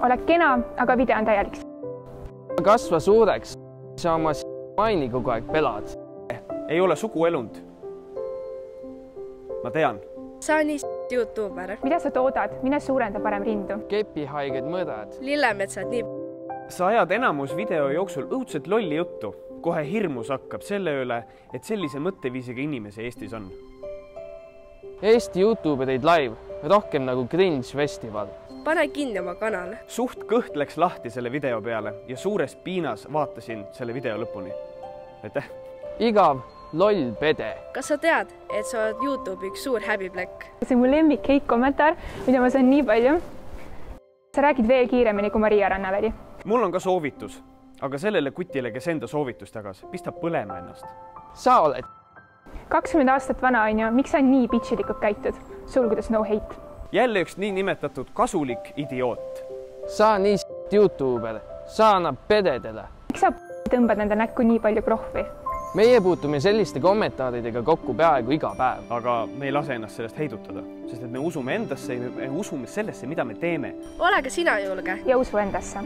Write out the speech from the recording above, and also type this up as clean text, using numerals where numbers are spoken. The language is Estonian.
ole kena, aga video on täielik. Kasva suureks, sa oma maini kogu aeg pelad. Ei ole suguelund. Ma tean. Sa on nii YouTuber. Mida sa toodad? Mine suurenda parem rindu. Kepihaiged mõõdad. Lillemetsad nii. Sa ajad enamus video jooksul õudselt lolli juttu. Kohe hirmus hakkab selle üle, et sellise mõtteviisiga inimesi Eestis on. Eesti YouTuber teid live, rohkem nagu Cringe Festival. Pane kinni oma kanal. Suht kõht läks lahti selle video peale ja suures piinas vaatasin selle video lõpuni. Aitäh! Igav, loll pede. Kas sa tead, et sa oled YouTube'i üks suur häbiplekk? See on mu lemmik hate kommentaar, mida ma saan nii palju. Sa räägid veel kiiremini kui Maria Rannaväli. Mul on ka soovitus, aga sellele kutile, kes enda soovitust jagas, pistab põlema ennast. Sa oled 20 aastat vana on ju, miks sa nii bitchilikult käitud? Sulgudes no hate. Jälle üks nii nimetatud kasulik idioot. Sa nii YouTuber, sa annab pededele. Miks sa tõmbad nende näkku nii palju prohvi? Meie puutume selliste kommentaaridega kokku peaaegu iga päev. Aga me ei lase ennast sellest heidutada, sest et me usume endasse ja me usume sellesse, mida me teeme. Ole ka sina julge. Ja usu endasse.